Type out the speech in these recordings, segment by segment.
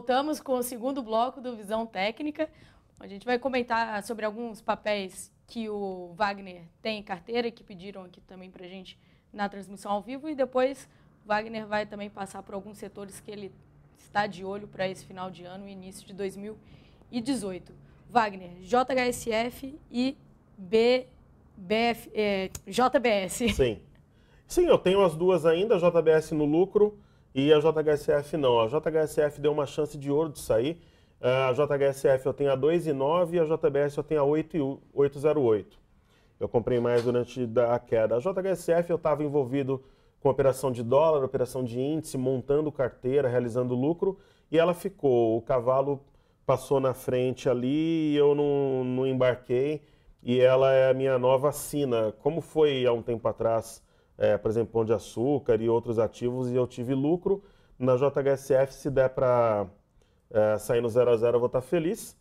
voltamos com o segundo bloco do Visão Técnica. A gente vai comentar sobre alguns papéis que o Wagner tem em carteira, que pediram aqui também para a gente na transmissão ao vivo, e depois o Wagner vai também passar por alguns setores que ele está de olho para esse final de ano e início de 2018. Wagner, JHSF e JBS. Sim, eu tenho as duas ainda, a JBS no lucro e a JHSF não. A JHSF deu uma chance de ouro de sair. A JHSF eu tenho a 2,9 e a JBS eu tenho a 8,08. Eu comprei mais durante a queda. A JHSF eu estava envolvido com operação de dólar, operação de índice, montando carteira, realizando lucro, e ela ficou. O cavalo passou na frente ali e eu não embarquei, e ela é a minha nova sina. Como foi há um tempo atrás, por exemplo, Pão de Açúcar e outros ativos, e eu tive lucro, na JHSF, se der para sair no 0 a 0, eu vou estar feliz.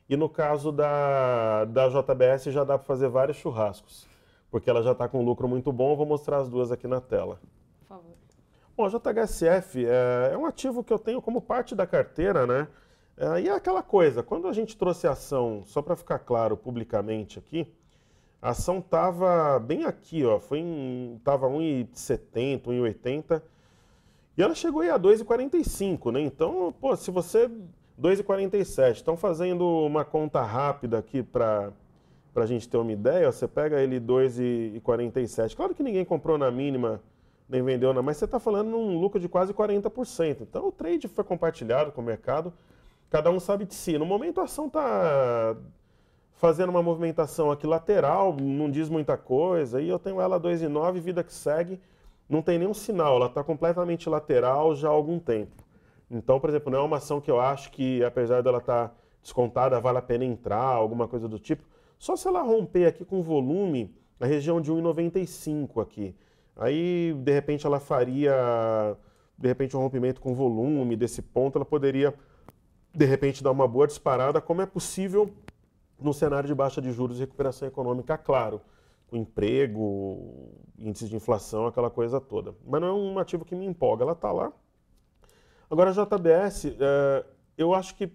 E no caso da JBS já dá para fazer vários churrascos, porque ela já está com um lucro muito bom. Eu vou mostrar as duas aqui na tela. Por favor. Bom, a JHSF é um ativo que eu tenho como parte da carteira, né? E é aquela coisa, quando a gente trouxe a ação, só para ficar claro publicamente aqui, a ação estava bem aqui, ó, estava 1,70, 1,80, e ela chegou aí a 2,45, né? Então, pô, se você... 2,47. Estão fazendo uma conta rápida aqui para a gente ter uma ideia. Ó, você pega ele 2,47. Claro que ninguém comprou na mínima, nem vendeu na, mas você está falando num lucro de quase 40%. Então o trade foi compartilhado com o mercado, cada um sabe de si. No momento a ação está fazendo uma movimentação aqui lateral, não diz muita coisa, e eu tenho ela 2,9, vida que segue, não tem nenhum sinal, ela está completamente lateral já há algum tempo. Então, por exemplo, não é uma ação que eu acho que, apesar dela estar descontada, vale a pena entrar, alguma coisa do tipo. Só se ela romper aqui com volume, na região de 1,95 aqui. Aí, de repente, ela faria, de repente, um rompimento com volume desse ponto, ela poderia, de repente, dar uma boa disparada, como é possível no cenário de baixa de juros e recuperação econômica, claro, com emprego, índices de inflação, aquela coisa toda. Mas não é um ativo que me empolga, ela está lá. Agora, a JBS, eu acho que,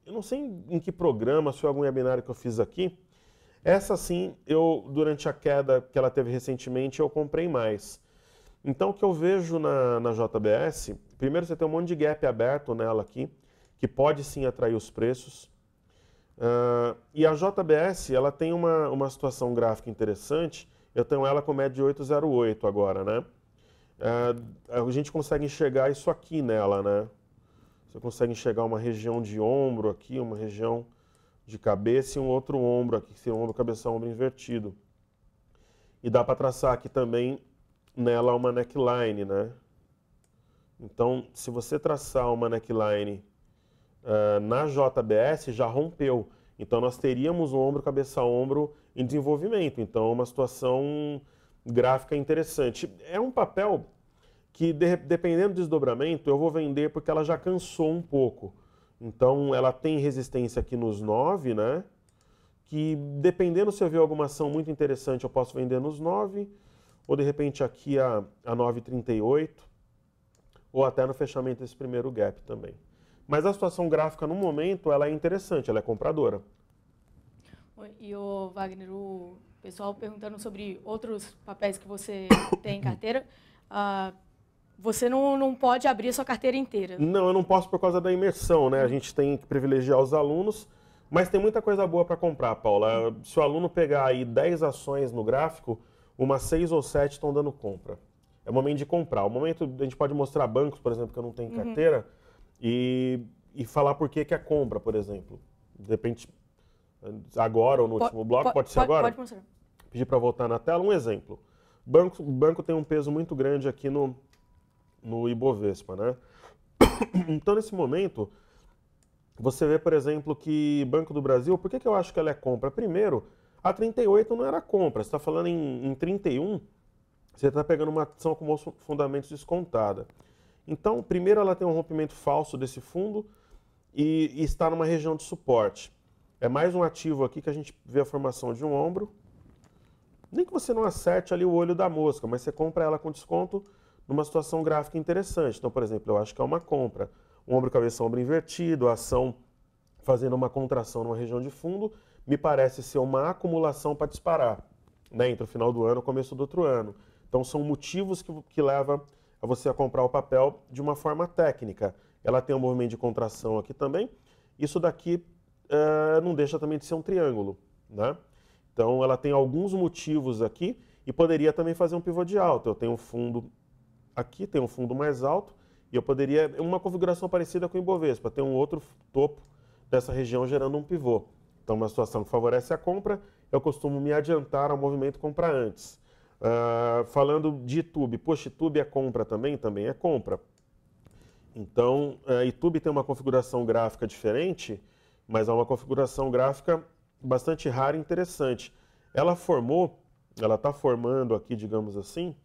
eu não sei em que programa, se foi algum webinário que eu fiz aqui, essa sim, durante a queda que ela teve recentemente, eu comprei mais. Então, o que eu vejo na JBS, primeiro você tem um monte de gap aberto nela aqui, que pode sim atrair os preços. E a JBS, ela tem uma situação gráfica interessante, eu tenho ela com média de 8,08 agora, né? A gente consegue enxergar isso aqui nela, né? Você consegue enxergar uma região de ombro aqui, uma região de cabeça e um outro ombro aqui, que seria um ombro, cabeça, ombro invertido. E dá para traçar aqui também nela uma neckline, né? Então, se você traçar uma neckline na JBS, já rompeu. Então, nós teríamos um ombro, cabeça, ombro em desenvolvimento. Então, uma situação gráfica interessante. É um papel que, dependendo do desdobramento, eu vou vender porque ela já cansou um pouco. Então, ela tem resistência aqui nos 9, né? Que, dependendo se eu ver alguma ação muito interessante, eu posso vender nos 9, ou de repente aqui a 9,38, ou até no fechamento desse primeiro gap também. Mas a situação gráfica, no momento, ela é interessante, ela é compradora. E o Wagner, o pessoal perguntando sobre outros papéis que você tem em carteira. Você não pode abrir a sua carteira inteira. Não, eu não posso por causa da imersão, né? A gente tem que privilegiar os alunos, mas tem muita coisa boa para comprar, Paula. Se o aluno pegar aí 10 ações no gráfico, umas 6 ou 7 estão dando compra. É o momento de comprar. O momento, a gente pode mostrar bancos, por exemplo, que eu não tenho em carteira, e falar por que é compra, por exemplo. De repente, agora ou no último bloco, pode ser agora? Pode mostrar. Pedir para voltar na tela. Um exemplo. O banco tem um peso muito grande aqui no Ibovespa, né? Então, nesse momento, você vê, por exemplo, que Banco do Brasil, por que eu acho que ela é compra? Primeiro, a 38 não era compra. Você está falando em 31, você está pegando uma ação com fundamentos descontada. Então, primeiro, ela tem um rompimento falso desse fundo e está numa região de suporte. É mais um ativo aqui que a gente vê a formação de um ombro. Nem que você não acerte ali o olho da mosca, mas você compra ela com desconto numa situação gráfica interessante. Então, por exemplo, eu acho que é uma compra. um ombro, cabeça, ombro invertido, a ação fazendo uma contração numa região de fundo, me parece ser uma acumulação para disparar, né, entre o final do ano e o começo do outro ano. Então são motivos que levam a você a comprar o papel de uma forma técnica. Ela tem um movimento de contração aqui também. Isso daqui não deixa também de ser um triângulo, né? Então ela tem alguns motivos aqui e poderia também fazer um pivô de alta. Eu tenho um fundo aqui, tem um fundo mais alto e eu poderia, uma configuração parecida com o Ibovespa, ter um outro topo dessa região gerando um pivô. Então uma situação que favorece a compra, eu costumo me adiantar ao movimento comprar antes. Falando de YouTube, poxa, YouTube é compra também? Também é compra. Então, YouTube tem uma configuração gráfica diferente, mas é uma configuração gráfica bastante rara e interessante. Ela está formando aqui, digamos assim,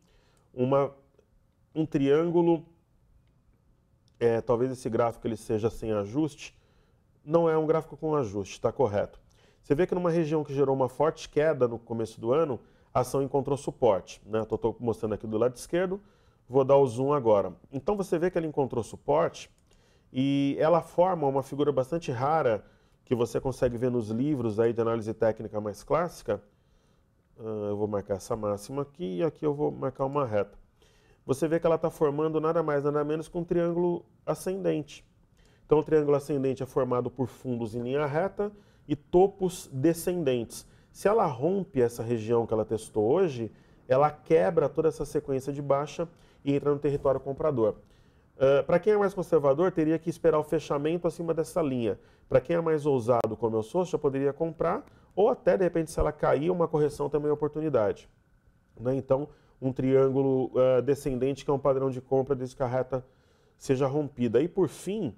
um triângulo, talvez esse gráfico ele seja sem ajuste, não é um gráfico com ajuste, está correto. Você vê que numa região que gerou uma forte queda no começo do ano, a ação encontrou suporte, né? Estou mostrando aqui do lado esquerdo, vou dar o zoom agora. Então você vê que ela encontrou suporte e ela forma uma figura bastante rara que você consegue ver nos livros aí de análise técnica mais clássica. Eu vou marcar essa máxima aqui e aqui eu vou marcar uma reta. Você vê que ela está formando nada mais, nada menos que um triângulo ascendente. Então o triângulo ascendente é formado por fundos em linha reta e topos descendentes. Se ela rompe essa região que ela testou hoje, ela quebra toda essa sequência de baixa e entra no território comprador. Para quem é mais conservador, teria que esperar o fechamento acima dessa linha. Para quem é mais ousado, como eu sou, já poderia comprar, ou até, de repente, se ela cair, uma correção também é oportunidade. Né? Então, um triângulo descendente, que é um padrão de compra, desde que a reta seja rompida. E, por fim,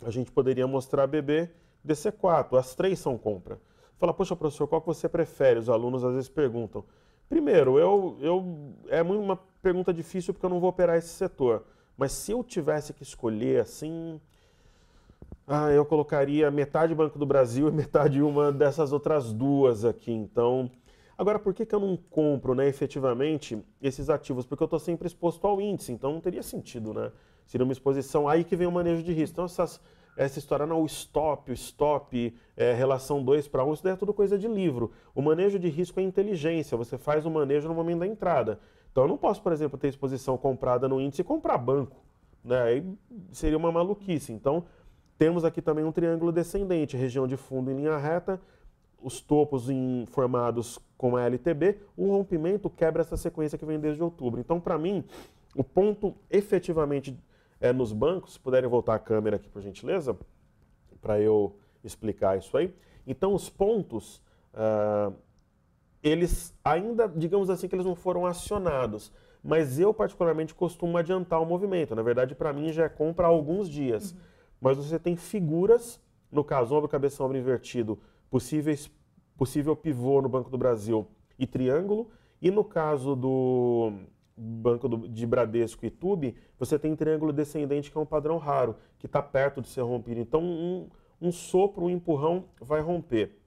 a gente poderia mostrar BB DC4. As três são compra. Fala, poxa, professor, qual que você prefere? Os alunos às vezes perguntam. Primeiro, é uma pergunta difícil porque eu não vou operar esse setor. Mas se eu tivesse que escolher assim, eu colocaria metade Banco do Brasil e metade uma dessas outras duas aqui. Então, agora por que eu não compro, né, efetivamente esses ativos? Porque eu estou sempre exposto ao índice, então não teria sentido, né? Seria uma exposição, aí que vem o manejo de risco. Então essa história, não, o stop, relação 2:1, isso daí é tudo coisa de livro. O manejo de risco é inteligência, você faz o manejo no momento da entrada. Então eu não posso, por exemplo, ter exposição comprada no índice e comprar banco, né? Aí seria uma maluquice. Então temos aqui também um triângulo descendente, região de fundo em linha reta, os topos formados com a LTB, o rompimento quebra essa sequência que vem desde outubro. Então, para mim, o ponto efetivamente nos bancos, se puderem voltar a câmera aqui, por gentileza, para eu explicar isso aí. Então, os pontos, eles ainda, digamos assim, que eles não foram acionados, mas eu particularmente costumo adiantar o movimento. Na verdade, para mim já é compra há alguns dias. Mas você tem figuras, no caso, ombro, cabeça, ombro invertido, possível pivô no Banco do Brasil e triângulo, e no caso do Banco de Bradesco e Tube, você tem triângulo descendente, que é um padrão raro, que está perto de ser rompido. Então, um sopro, um empurrão vai romper.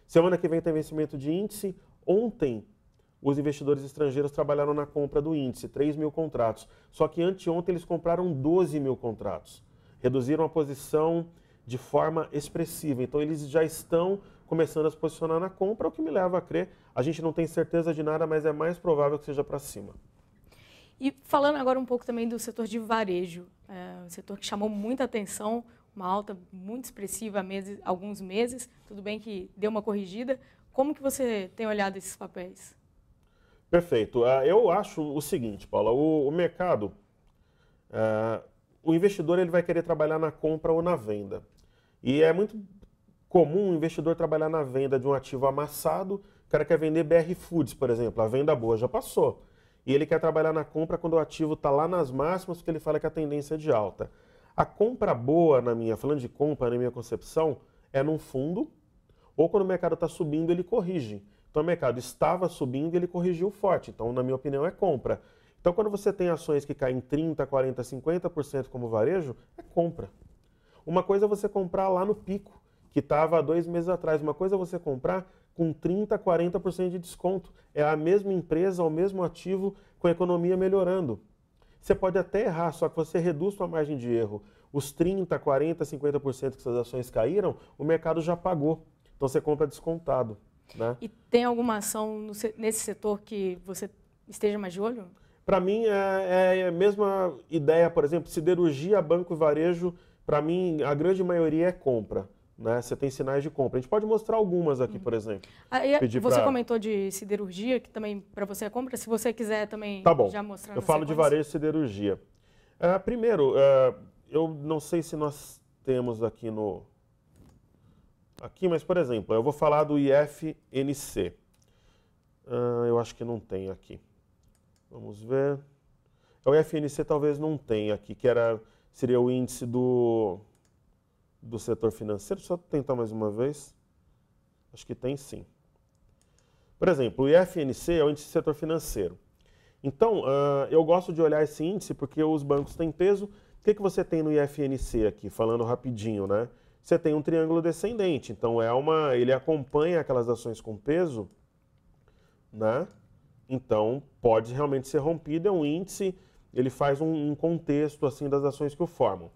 Semana que vem tem vencimento de índice. Ontem, os investidores estrangeiros trabalharam na compra do índice, 3 mil contratos. Só que anteontem eles compraram 12 mil contratos. Reduziram a posição de forma expressiva. Então, eles já estão começando a se posicionar na compra, o que me leva a crer. A gente não tem certeza de nada, mas é mais provável que seja para cima. E falando agora um pouco também do setor de varejo, um setor que chamou muita atenção, uma alta muito expressiva há alguns meses, tudo bem que deu uma corrigida. Como que você tem olhado esses papéis? Perfeito. Eu acho o seguinte, Paula, o mercado, o investidor ele vai querer trabalhar na compra ou na venda. E é muito comum o investidor trabalhar na venda de um ativo amassado. O cara quer vender BR Foods, por exemplo, a venda boa já passou. E ele quer trabalhar na compra quando o ativo está lá nas máximas, porque ele fala que a tendência é de alta. A compra boa, falando de compra, na minha concepção, é num fundo, ou quando o mercado está subindo, ele corrige. Então o mercado estava subindo e ele corrigiu forte. Então, na minha opinião, é compra. Então, quando você tem ações que caem 30%, 40%, 50% como varejo, é compra. Uma coisa é você comprar lá no pico, que estava há 2 meses atrás. Uma coisa é você comprar com 30%, 40% de desconto. É a mesma empresa, o mesmo ativo, com a economia melhorando. Você pode até errar, só que você reduz sua margem de erro. os 30%, 40%, 50% que essas ações caíram, o mercado já pagou. Então você compra descontado. Né? E tem alguma ação nesse setor que você esteja mais de olho? Para mim é a mesma ideia, por exemplo, siderurgia, banco e varejo, para mim a grande maioria é compra. Né? Você tem sinais de compra. A gente pode mostrar algumas aqui, por exemplo. Você comentou de siderurgia, que também para você é compra. Se você quiser também tá bom. já mostrar. Eu falo de varejo e siderurgia. Primeiro, eu não sei se nós temos aqui mas por exemplo, eu vou falar do IFNC. Eu acho que não tem aqui. Vamos ver. O IFNC talvez não tenha aqui, seria o índice do setor financeiro. Só tentar mais uma vez. Acho que tem sim. Por exemplo, o IFNC é o índice do setor financeiro. Então, eu gosto de olhar esse índice porque os bancos têm peso. O que você tem no IFNC aqui? Falando rapidinho, né? Você tem um triângulo descendente. Então, ele acompanha aquelas ações com peso, né? Então, pode realmente ser rompido. É um índice, ele faz um contexto assim das ações que o formam.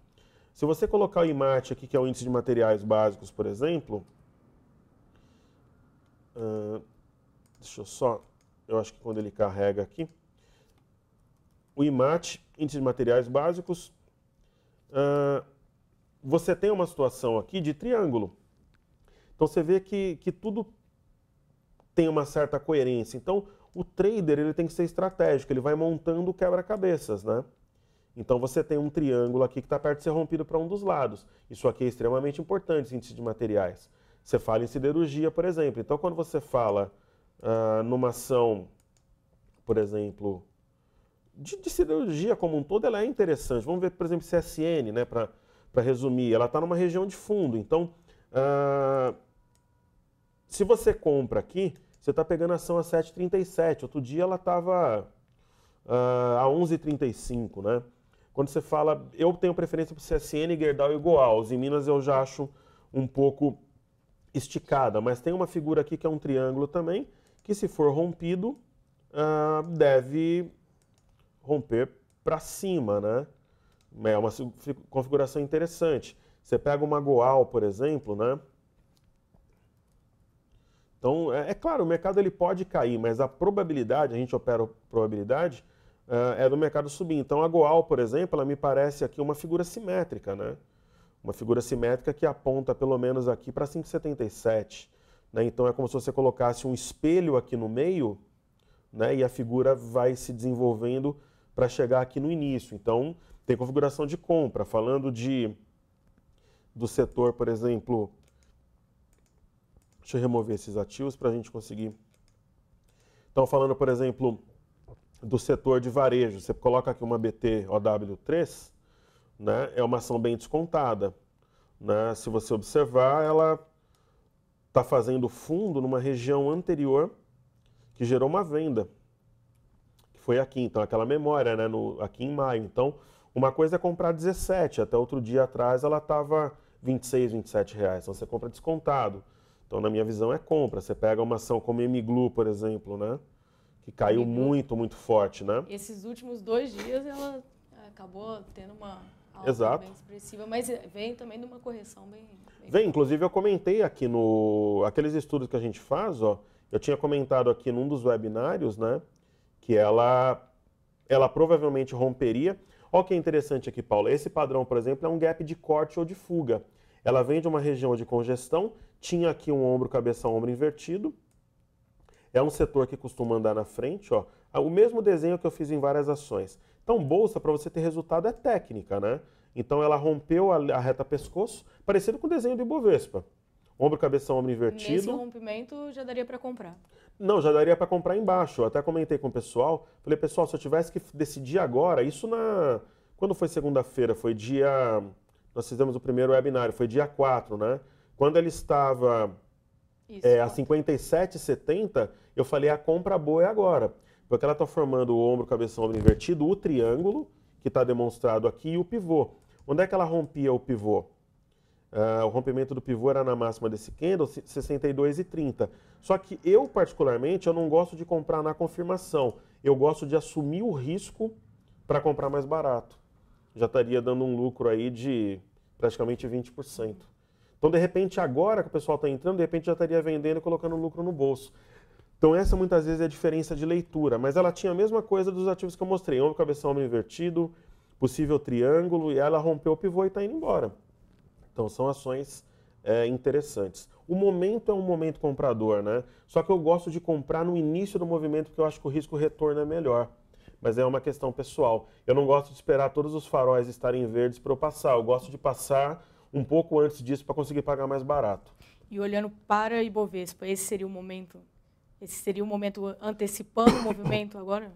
Se você colocar o IMAT aqui, que é o índice de materiais básicos, por exemplo, eu acho que quando ele carrega aqui, o IMAT, índice de materiais básicos, você tem uma situação aqui de triângulo. Então você vê que tudo tem uma certa coerência. Então o trader ele tem que ser estratégico, ele vai montando quebra-cabeças, né? Então você tem um triângulo aqui que está perto de ser rompido para um dos lados. Isso aqui é extremamente importante, esse índice de materiais. Você fala em siderurgia, por exemplo. Então quando você fala numa ação, por exemplo, de siderurgia como um todo, ela é interessante. Vamos ver, por exemplo, CSN, né, para resumir. Ela está numa região de fundo. Então, se você compra aqui, você está pegando a ação a 7,37. Outro dia ela estava a 11,35, né? Quando você fala, eu tenho preferência por CSN, Gerdau e Goals. Em Minas eu já acho um pouco esticada, mas tem uma figura aqui que é um triângulo também, que se for rompido, deve romper para cima, né? É uma configuração interessante. Você pega uma Goal, por exemplo, né? Então, é claro, o mercado ele pode cair, mas a probabilidade, a gente opera a probabilidade, é do mercado subir. Então, a Goal, por exemplo, ela me parece aqui uma figura simétrica, né? Uma figura simétrica que aponta pelo menos aqui para 5,77. Né? Então, é como se você colocasse um espelho aqui no meio, né? E a figura vai se desenvolvendo para chegar aqui no início. Então, tem configuração de compra. Falando do setor, por exemplo... Deixa eu remover esses ativos para a gente conseguir... Então, falando, por exemplo, do setor de varejo. Você coloca aqui uma BT-OW3, né? É uma ação bem descontada. Né? Se você observar, ela está fazendo fundo numa região anterior que gerou uma venda. Que foi aqui, então, aquela memória, né? Aqui em maio. Então, uma coisa é comprar 17. Até outro dia atrás ela estava 26, 27 reais. Então, você compra descontado. Então, na minha visão, é compra. Você pega uma ação como Emiglu, por exemplo, né? Que caiu muito, muito forte, né? Esses últimos 2 dias ela acabou tendo uma alta Exato. bem expressiva, mas vem também de uma correção bem Vem, inclusive eu comentei aqui aqueles estudos que a gente faz, ó, eu tinha comentado aqui num dos webinários, né? Que ela provavelmente romperia. Olha o que é interessante aqui, Paulo. Esse padrão, por exemplo, é um gap de corte ou de fuga. Ela vem de uma região de congestão, tinha aqui um ombro, cabeça, ombro invertido. É um setor que costuma andar na frente, ó. O mesmo desenho que eu fiz em várias ações. Então, bolsa, para você ter resultado, é técnica, né? Então, ela rompeu a reta pescoço, parecido com o desenho do Ibovespa. Ombro, cabeça, ombro invertido. Nesse rompimento, já daria para comprar? Não, já daria para comprar embaixo. Eu até comentei com o pessoal. Falei, pessoal, se eu tivesse que decidir agora, quando foi segunda-feira? Foi dia... Nós fizemos o primeiro webinário, foi dia 4, né? Quando ele estava a 57,70, eu falei, a compra boa é agora. Porque ela está formando o ombro, cabeça, ombro invertido, o triângulo, que está demonstrado aqui, e o pivô. Onde é que ela rompia o pivô? O rompimento do pivô era na máxima desse candle, 62,30. Só que eu, particularmente, eu não gosto de comprar na confirmação. Eu gosto de assumir o risco para comprar mais barato. já estaria dando um lucro aí de praticamente 20%. Então, de repente, agora que o pessoal está entrando, de repente já estaria vendendo e colocando lucro no bolso. Então, essa muitas vezes é a diferença de leitura, mas ela tinha a mesma coisa dos ativos que eu mostrei, ombro, cabeção, ombro invertido, possível triângulo, e ela rompeu o pivô e está indo embora. Então, são ações interessantes. O momento é um momento comprador, né? Só que eu gosto de comprar no início do movimento, porque eu acho que o risco-retorno é melhor. Mas é uma questão pessoal. Eu não gosto de esperar todos os faróis estarem verdes para eu passar. Eu gosto de passar um pouco antes disso para conseguir pagar mais barato. E olhando para Ibovespa, esse seria o momento? Esse seria o momento antecipando o movimento agora?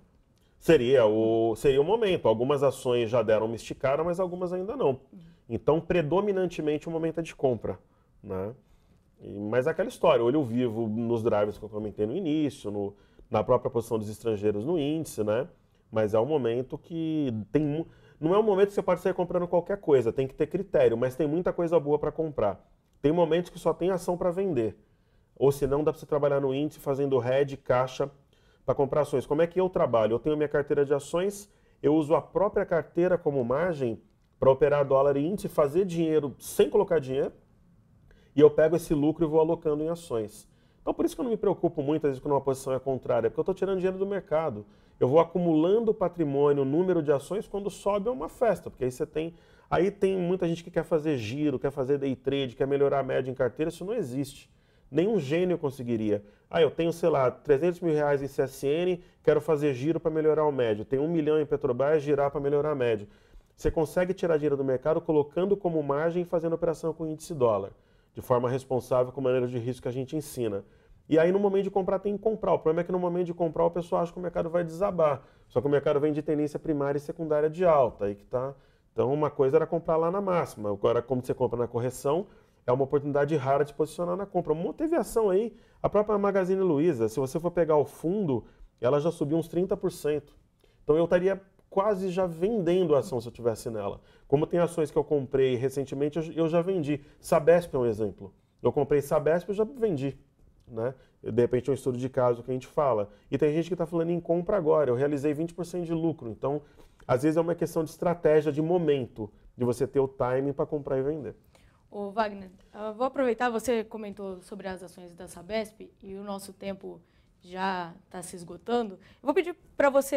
Seria o momento. Algumas ações já deram uma esticada, mas algumas ainda não. Então, predominantemente, o momento é de compra, né? Mas é aquela história, olho vivo nos drivers que eu comentei no início, na própria posição dos estrangeiros no índice, né? Mas é um momento que tem... Não é um momento que você pode sair comprando qualquer coisa, tem que ter critério, mas tem muita coisa boa para comprar. Tem momentos que só tem ação para vender. Ou se não, dá para você trabalhar no índice fazendo hedge, caixa, para comprar ações. Como é que eu trabalho? Eu tenho minha carteira de ações, eu uso a própria carteira como margem para operar dólar e índice, fazer dinheiro sem colocar dinheiro, e eu pego esse lucro e vou alocando em ações. Então, por isso que eu não me preocupo muitas vezes quando uma posição é contrária, porque eu estou tirando dinheiro do mercado. Eu vou acumulando patrimônio, número de ações, quando sobe é uma festa, porque aí você tem... Aí tem muita gente que quer fazer giro, quer fazer day trade, quer melhorar a média em carteira, isso não existe. Nenhum gênio conseguiria. Eu tenho, sei lá, 300 mil reais em CSN, quero fazer giro para melhorar o médio. Tenho 1 milhão em Petrobras, girar para melhorar a média. Você consegue tirar dinheiro do mercado colocando como margem e fazendo operação com índice dólar, de forma responsável, com maneira de risco que a gente ensina. E aí, no momento de comprar, tem que comprar. O problema é que no momento de comprar, o pessoal acha que o mercado vai desabar. Só que o mercado vem de tendência primária e secundária de alta. Aí que tá. Então, uma coisa era comprar lá na máxima. Agora, como você compra na correção, é uma oportunidade rara de posicionar na compra. Teve ação aí, a própria Magazine Luiza, se você for pegar o fundo, ela já subiu uns 30%. Então, eu estaria quase já vendendo a ação se eu tivesse nela. Como tem ações que eu comprei recentemente, eu já vendi. Sabesp é um exemplo. Eu comprei Sabesp e já vendi. Né? De repente é um estudo de caso que a gente fala. E tem gente que está falando em compra agora. Eu realizei 20% de lucro. Então, às vezes é uma questão de estratégia, de momento, de você ter o timing para comprar e vender. Ô Wagner, vou aproveitar, você comentou sobre as ações da Sabesp e o nosso tempo já está se esgotando. Eu vou pedir para você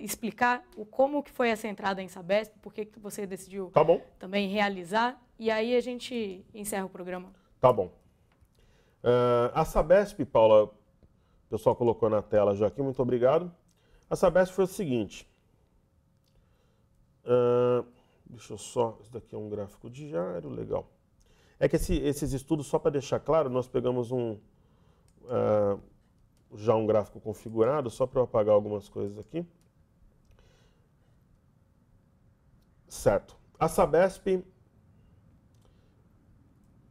explicar como que foi essa entrada em Sabesp, por que você decidiu também realizar, e aí a gente encerra o programa. Tá bom. A Sabesp, Paula, o pessoal colocou na tela já aqui, muito obrigado. A Sabesp foi o seguinte. Deixa eu só... Esse daqui é um gráfico diário, legal. É que esses estudos, só para deixar claro, nós pegamos já um gráfico configurado, só para eu apagar algumas coisas aqui. Certo. A Sabesp...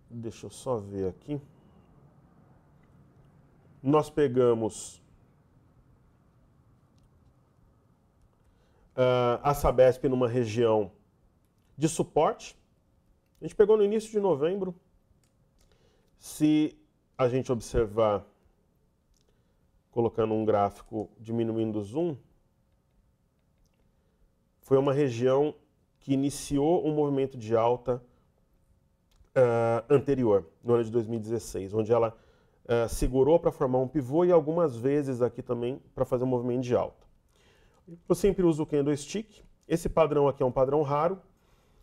Deixa eu só ver aqui. Nós pegamos a Sabesp numa região de suporte. A gente pegou no início de novembro. Se a gente observar, colocando um gráfico diminuindo o zoom, foi uma região que iniciou um movimento de alta anterior, no ano de 2016, onde ela segurou para formar um pivô e algumas vezes aqui também para fazer um movimento de alta. Eu sempre uso o candlestick. Esse padrão aqui é um padrão raro.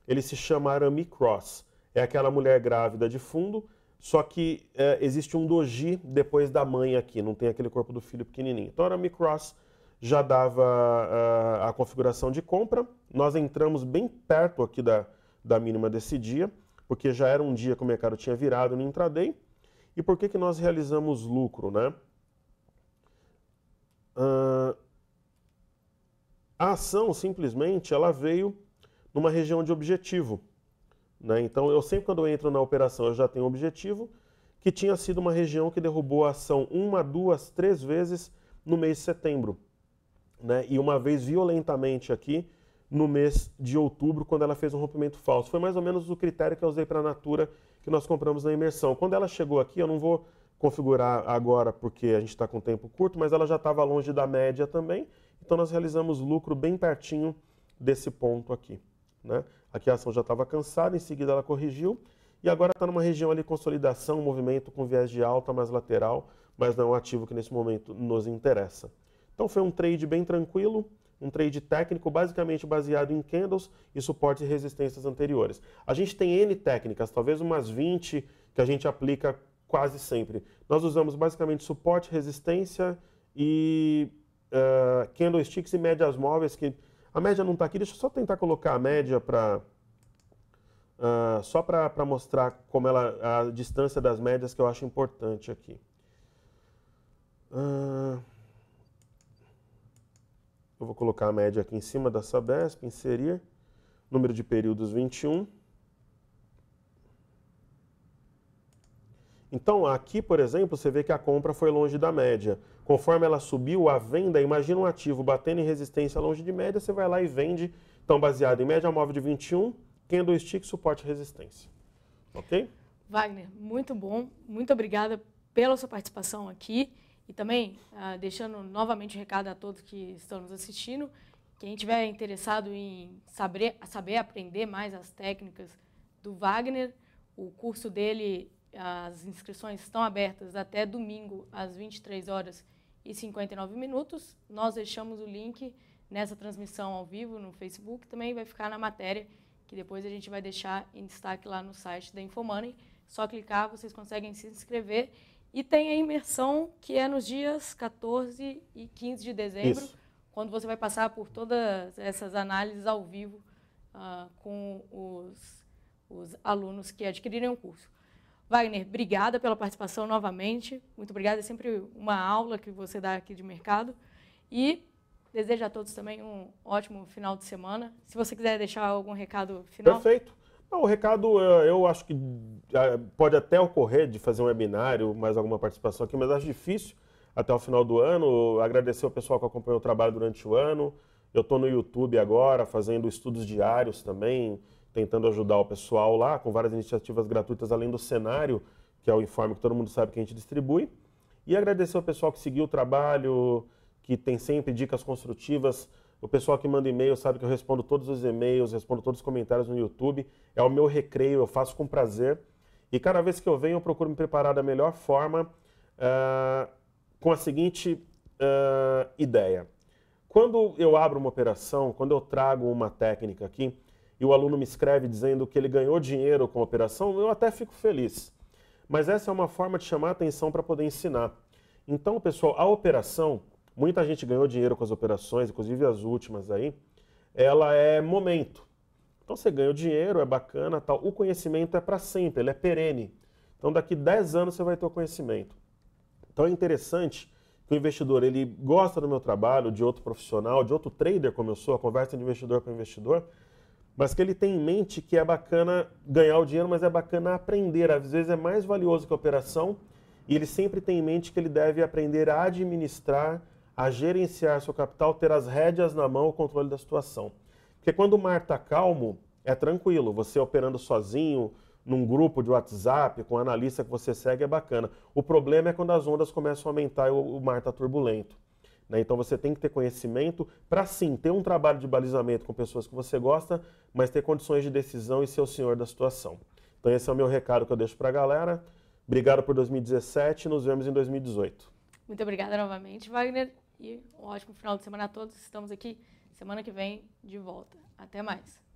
Ele se chama Arame Cross. É aquela mulher grávida de fundo, só que existe um doji depois da mãe aqui, não tem aquele corpo do filho pequenininho. Então, Arame Cross já dava a configuração de compra. Nós entramos bem perto aqui da mínima desse dia, porque já era um dia que o mercado tinha virado no intraday. E por que nós realizamos lucro, né? A ação, simplesmente, ela veio numa região de objetivo, né? Então, eu sempre, quando eu entro na operação, eu já tenho um objetivo, que tinha sido uma região que derrubou a ação 1, 2, 3 vezes no mês de setembro, né? E uma vez violentamente aqui no mês de outubro, quando ela fez um rompimento falso. Foi mais ou menos o critério que eu usei para a Natura, que nós compramos na imersão. Quando ela chegou aqui, eu não vou configurar agora porque a gente está com tempo curto, mas ela já estava longe da média também, então nós realizamos lucro bem pertinho desse ponto aqui, né? Aqui a ação já estava cansada, em seguida ela corrigiu, e agora está numa região ali de consolidação, movimento com viés de alta, mais lateral, mas não é um ativo que nesse momento nos interessa. Então foi um trade bem tranquilo, um trade técnico basicamente baseado em candles e suportes e resistências anteriores. A gente tem N técnicas, talvez umas 20 que a gente aplica quase sempre. Nós usamos basicamente suporte, resistência e candlesticks e médias móveis, que a média não está aqui, deixa eu só tentar colocar a média para só para mostrar como a distância das médias que eu acho importante aqui. Eu vou colocar a média aqui em cima da Sabesp, inserir, número de períodos 21. Então, aqui, por exemplo, você vê que a compra foi longe da média. Conforme ela subiu, a venda, imagina um ativo batendo em resistência longe de média, você vai lá e vende. Então, baseado em média móvel de 21, candlestick, suporte e resistência. Ok? Wagner, muito bom. Muito obrigada pela sua participação aqui. E também, deixando novamente o recado a todos que estão nos assistindo, quem estiver interessado em saber aprender mais as técnicas do Wagner, o curso dele, as inscrições estão abertas até domingo, às 23h59. Nós deixamos o link nessa transmissão ao vivo no Facebook, também vai ficar na matéria, que depois a gente vai deixar em destaque lá no site da Infomoney. Só clicar, vocês conseguem se inscrever. E tem a imersão, que é nos dias 14 e 15 de dezembro, Isso. quando você vai passar por todas essas análises ao vivo com os alunos que adquirirem o curso. Wagner, obrigada pela participação novamente. Muito obrigada, é sempre uma aula que você dá aqui de mercado. E desejo a todos também um ótimo final de semana. Se você quiser deixar algum recado final. Perfeito. Não, o recado, eu acho que pode até ocorrer de fazer um webinário, mais alguma participação aqui, mas acho difícil até o final do ano. Agradecer ao pessoal que acompanhou o trabalho durante o ano. Eu estou no YouTube agora, fazendo estudos diários também, tentando ajudar o pessoal lá, com várias iniciativas gratuitas, além do cenário, que é o informe que todo mundo sabe que a gente distribui. E agradecer ao pessoal que seguiu o trabalho, que tem sempre dicas construtivas. O pessoal que manda e-mail sabe que eu respondo todos os e-mails, respondo todos os comentários no YouTube. É o meu recreio, eu faço com prazer. E cada vez que eu venho, eu procuro me preparar da melhor forma, com a seguinte ideia. Quando eu abro uma operação, quando eu trago uma técnica aqui, e o aluno me escreve dizendo que ele ganhou dinheiro com a operação, eu até fico feliz. Mas essa é uma forma de chamar a atenção para poder ensinar. Então, pessoal, a operação... Muita gente ganhou dinheiro com as operações, inclusive as últimas aí. Ela é momento. Então você ganhou dinheiro, é bacana, tal. O conhecimento é para sempre, ele é perene. Então daqui 10 anos você vai ter o conhecimento. Então é interessante que o investidor, ele gosta do meu trabalho, de outro profissional, de outro trader como eu sou, a conversa de investidor com investidor, mas que ele tem em mente que é bacana ganhar o dinheiro, mas é bacana aprender. Às vezes é mais valioso que a operação e ele sempre tem em mente que ele deve aprender a administrar, a gerenciar seu capital, ter as rédeas na mão, o controle da situação. Porque quando o mar está calmo, é tranquilo. Você operando sozinho, num grupo de WhatsApp, com um analista que você segue, é bacana. O problema é quando as ondas começam a aumentar e o mar está turbulento. Né? Então você tem que ter conhecimento para, sim, ter um trabalho de balizamento com pessoas que você gosta, mas ter condições de decisão e ser o senhor da situação. Então esse é o meu recado que eu deixo para a galera. Obrigado por 2017, nos vemos em 2018. Muito obrigada novamente, Wagner. E um ótimo final de semana a todos. Estamos aqui semana que vem de volta. Até mais.